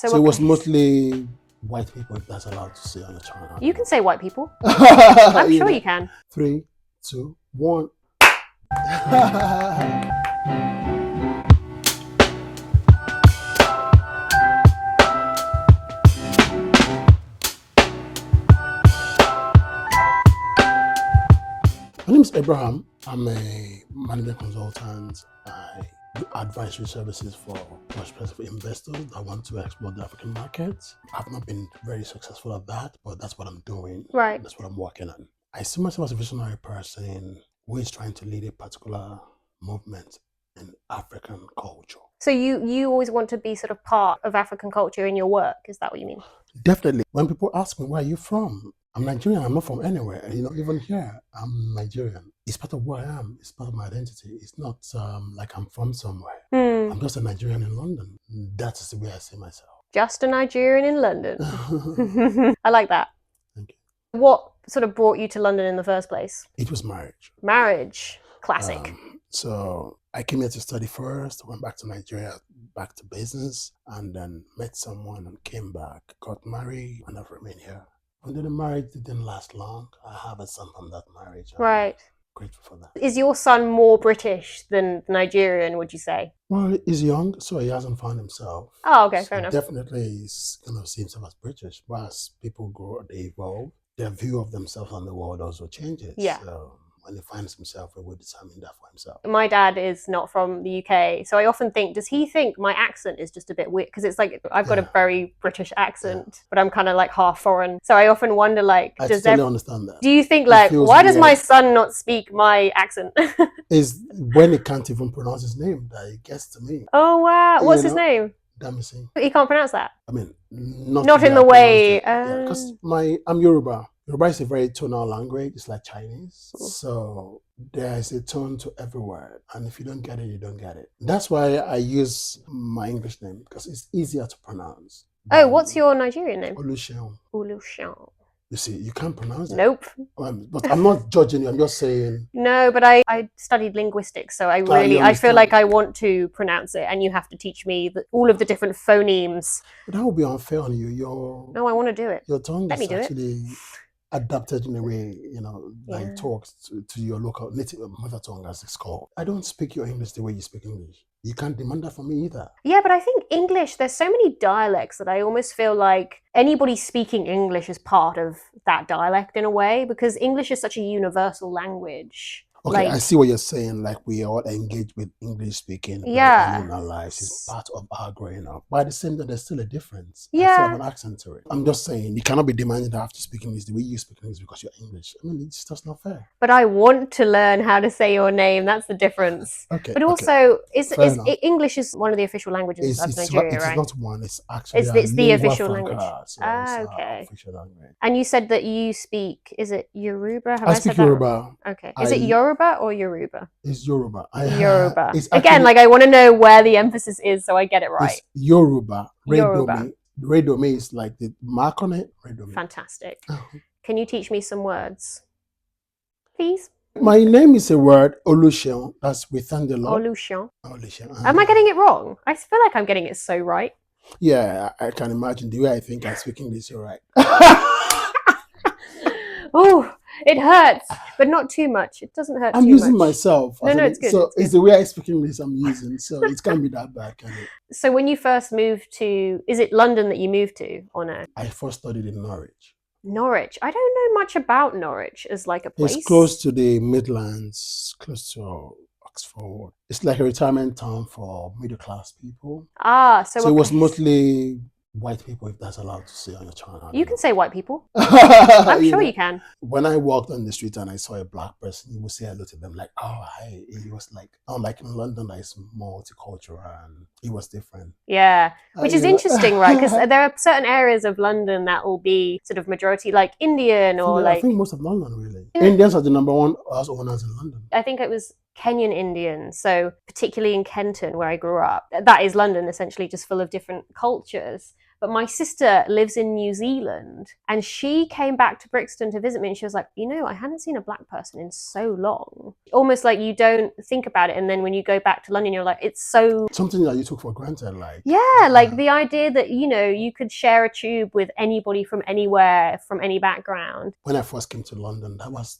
So it was mostly white people, if that's allowed to say on the channel. You can say white people. I'm sure you can. 3, 2, 1. My name is Abraham. I'm a management consultant. I do advisory services for prospective investors that want to explore the African market. I've not been very successful at that, but that's what I'm doing. Right. That's what I'm working on. I see myself as a visionary person who is trying to lead a particular movement in African culture. So you always want to be sort of part of African culture in your work, is that what you mean? Definitely. When people ask me, where are you from? I'm Nigerian. I'm not from anywhere. Even here, I'm Nigerian. It's part of who I am. It's part of my identity. It's not like I'm from somewhere. I'm just a Nigerian in London. That is the way I see myself. Just a Nigerian in London. I like that. Thank you. What sort of brought you to London in the first place? It was marriage. Marriage. Classic. So I came here to study first, went back to Nigeria, back to business, and then met someone and came back, got married, and I've remained here. And then the marriage didn't last long. I have a son from that marriage. Right. Grateful for that. Is your son more British than Nigerian, would you say? Well, he's young, so he hasn't found himself. Oh, okay, So fair enough. definitely he's going to see himself as British. But as people grow, they evolve. Their view of themselves and the world also changes. Yeah. So when he finds himself, he will determine that for himself. My dad is not from the UK, so I often think, does he think my accent is just a bit weird? Because it's like, I've got a very British accent, but I'm kind of like half foreign. So I often wonder, like, I totally understand that. Do you think, like, why does my son not speak my accent? Is when he can't even pronounce his name that it gets to me. Oh, wow. What's his name? Damisi. He can't pronounce that? I mean, not in the way... Because I'm Yoruba. Yoruba is a very tonal language. It's like Chinese. So there's a tone to every word. And if you don't get it, you don't get it. That's why I use my English name, because it's easier to pronounce. Oh, what's your Nigerian name? Oluseun. Oluseun. You see, you can't pronounce it. Nope. But I'm not judging you. I'm just saying. No, but I studied linguistics, so I feel like I want to pronounce it, and you have to teach me all of the different phonemes. But that would be unfair on you. No, I want to do it. Your tongue Let me is do actually adapted in a way, that talks to your local native mother tongue, as it's called. I don't speak your English the way you speak English. You can't demand that from me either. Yeah, but I think English, there's so many dialects that I almost feel like anybody speaking English is part of that dialect in a way, because English is such a universal language. Okay, I see what you're saying. Like, we all engage with English speaking in our lives. It's part of our growing up. But at the same time, there's still a difference. I still have an accent to it. I'm just saying, you cannot be demanding that I have to speak English the way you speak English because you're English. I mean, it's just not fair. But I want to learn how to say your name. That's the difference. Okay. But also, English is one of the official languages of Nigeria, right? It's not one. It's actually it's the official language. Okay. Official language. And you said that you speak, is it Yoruba? I speak Yoruba. Okay. Is it Yoruba or Yoruba? It's Yoruba. Yoruba. Again, like, I want to know where the emphasis is so I get it right. It's Yoruba. Yoruba. Redome is like the mark on it. Redome. Fantastic. Can you teach me some words, please? My name is a word, Oluseun. That's we thank the Lord. Oluseun. Oluseun. Am I getting it wrong? I feel like I'm getting it so right. Yeah, I can imagine the way I think I speak English. You're right. Oh, it hurts, but not too much. It doesn't hurt too much. I'm using myself. No, it's good. So it's the way I speak English I'm using. So it can't be that bad, can it? So when you first moved to, is it London that you moved to or no? I first studied in Norwich. Norwich. I don't know much about Norwich as like a place. It's close to the Midlands, close to Oxford. It's like a retirement town for middle class people. So it was mostly white people, if that's allowed to say on your channel. You can say white people. I'm sure you can. When I walked on the street and I saw a black person, you would say hello to them like, oh, hi. It was like, unlike in London, that is multicultural and it was different. Yeah, which is interesting, right? Because there are certain areas of London that will be sort of majority like Indian or I think most of London, really. Indians are the number one house owners in London. I think it was Kenyan Indian, so particularly in Kenton where I grew up, that is London essentially, just full of different cultures. But my sister lives in New Zealand, and she came back to Brixton to visit me, and she was like, I hadn't seen a black person in so long. Almost like you don't think about it, and then when you go back to London, you're like, it's so... Something that you took for granted, like... Yeah, like the idea that, you could share a tube with anybody from anywhere, from any background. When I first came to London, that was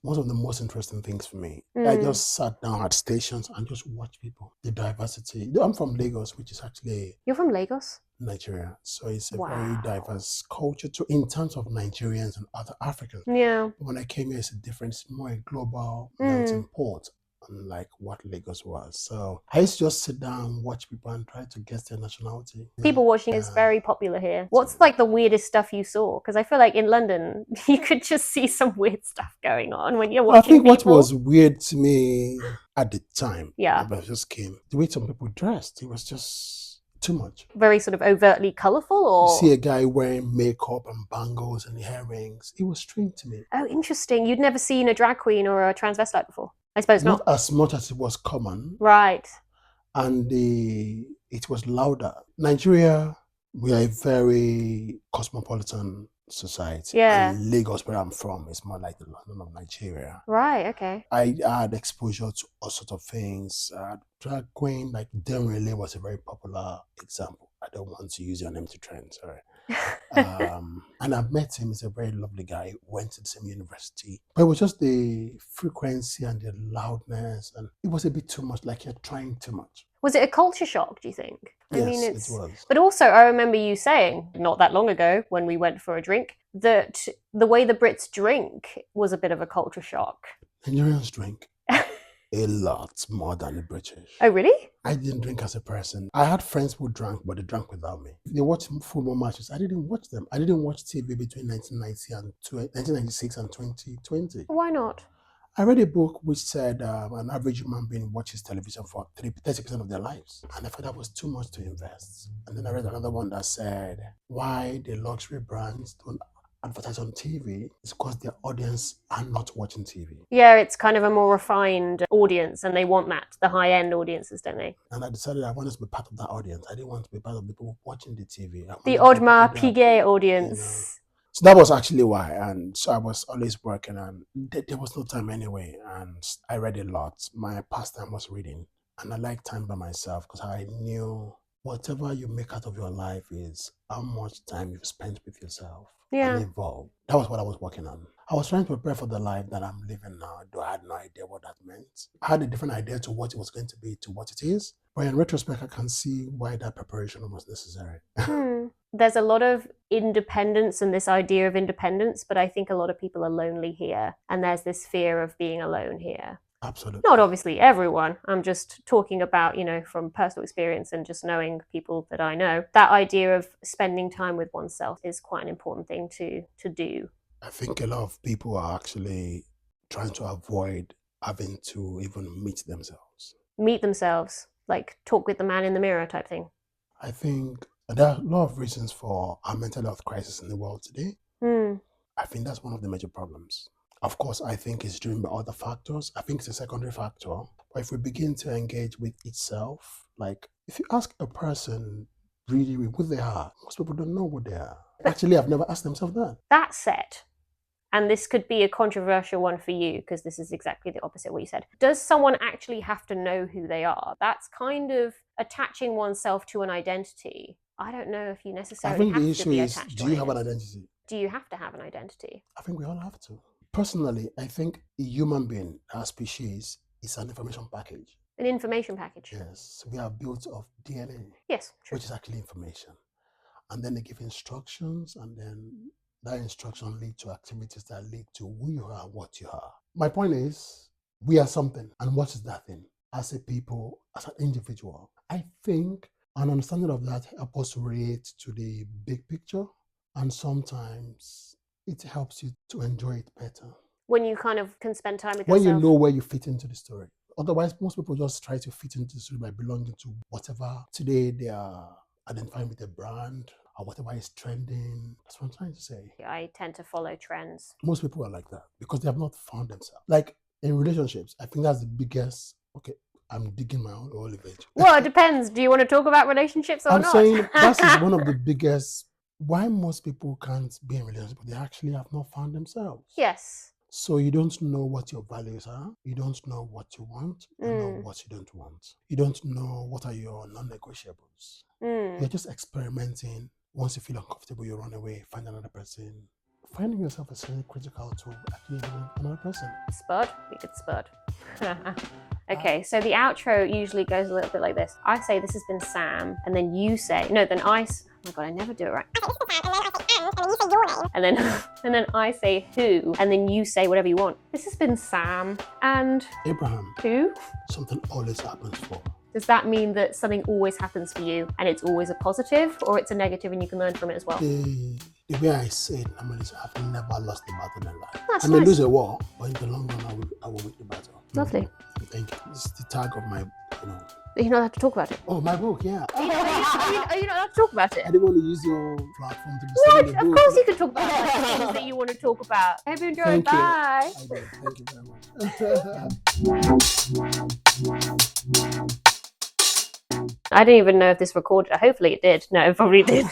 one of the most interesting things for me. I just sat down at stations and just watched people, the diversity. I'm from Lagos, which is actually... You're from Lagos? Nigeria. So it's a very diverse culture too, in terms of Nigerians and other Africans. Yeah. But when I came here, it's a difference, more a global melting pot, unlike what Lagos was. So I used to just sit down, watch people and try to guess their nationality. People watching is very popular here. What's like the weirdest stuff you saw? Because I feel like in London, you could just see some weird stuff going on when you're watching people. What was weird to me at the time, when I just came, the way some people dressed, it was just too much. Very sort of overtly colourful, or... You see a guy wearing makeup and bangles and earrings. It was strange to me. Oh, interesting. You'd never seen a drag queen or a transvestite before? I suppose not. Not as much as it was common. Right. And it was louder. Nigeria, we are a very cosmopolitan society. Yeah. And Lagos, where I'm from, is more like the London of Nigeria. Right, okay. I had exposure to all sorts of things. Drag queen, like Denrele was a very popular example. I don't want to use your name to trend, sorry. And I've met him. He's a very lovely guy. Went to the same university. But it was just the frequency and the loudness, and it was a bit too much, like you're trying too much. Was it a culture shock, do you think? Yes, it was. But also, I remember you saying, not that long ago, when we went for a drink, that the way the Brits drink was a bit of a culture shock. Nigerians drink a lot more than the British. Oh, really? I didn't drink as a person. I had friends who drank, but they drank without me. They watched football matches. I didn't watch them. I didn't watch TV between 1996 and 2020. Why not? I read a book which said an average human being watches television for 30% of their lives. And I thought that was too much to invest. And then I read another one that said why the luxury brands don't advertise on TV is because their audience are not watching TV. Yeah, it's kind of a more refined audience, and they want that, the high-end audiences, don't they? And I decided I wanted to be part of that audience. I didn't want to be part of the people watching the TV. The Audemars Piguet audience. So that was actually why. And so I was always working, and there was no time anyway. And I read a lot. My pastime was reading. And I liked time by myself because I knew whatever you make out of your life is how much time you've spent with yourself. Yeah. And involved. That was what I was working on. I was trying to prepare for the life that I'm living now, though I had no idea what that meant. I had a different idea to what it was going to be, to what it is. But in retrospect, I can see why that preparation was necessary. There's a lot of independence and this idea of independence, but I think a lot of people are lonely here. And there's this fear of being alone here. Absolutely. Not obviously everyone. I'm just talking about, from personal experience and just knowing people that I know. That idea of spending time with oneself is quite an important thing to do. I think a lot of people are actually trying to avoid having to even meet themselves. Meet themselves, like talk with the man in the mirror type thing. I think there are a lot of reasons for our mental health crisis in the world today. I think that's one of the major problems. Of course, I think it's driven by other factors. I think it's a secondary factor. But if we begin to engage with itself, like if you ask a person really who they are, most people don't know who they are. Actually, I've never asked themselves that. That said, and this could be a controversial one for you because this is exactly the opposite of what you said. Does someone actually have to know who they are? That's kind of attaching oneself to an identity. I don't know if you necessarily have to be attached to it. I think the issue is, do you have an identity? Do you have to have an identity? I think we all have to. Personally, I think a human being, our species, is an information package. An information package? Yes. We are built of DNA. Yes, true. Which is actually information. And then they give instructions, and then that instruction lead to activities that lead to who you are and what you are. My point is, we are something. And what is that thing? As a people, as an individual. I think an understanding of that helps us relate to the big picture. And sometimes it helps you to enjoy it better. When you kind of can spend time with yourself. When yourself. you know where you fit into the story. Otherwise, most people just try to fit into the story by belonging to whatever. Today, they are identifying with a brand or whatever is trending. That's what I'm trying to say. I tend to follow trends. Most people are like that because they have not found themselves. Like in relationships, I think that's the biggest, I'm digging my own olive. Well, it depends. Do you want to talk about relationships or I'm not? saying that is one of the biggest, why most people can't be in relationship, they actually have not found themselves. Yes. So you don't know what your values are. You don't know what you want. You don't know what you don't want. You don't know what are your non-negotiables. You're just experimenting. Once you feel uncomfortable, you run away, find another person. Finding yourself is really critical to actually having another person. Spud? We could spud. Okay, so the outro usually goes a little bit like this. I say this has been Sam, and then you say, no, then oh my god, I never do it right. And then I say who, and then you say whatever you want. This has been Sam and Abraham. Who? Something always happens for. Does that mean that something always happens for you and it's always a positive, or it's a negative and you can learn from it as well? The way I say it, I've never lost the battle in life. That's I may nice. lose a war, but in the long run, I will win the battle. Lovely. Thank you. It's the tag of my, You're not allowed to talk about it. Oh, my book, yeah. Are you not allowed to talk about it? I didn't want to use your platform to What? the Of book. course you can talk about things that you want to talk about. I hope you enjoyed. Thank Bye. You. I did. Thank you very much. I didn't even know if this recorded. Hopefully it did. No, it probably did.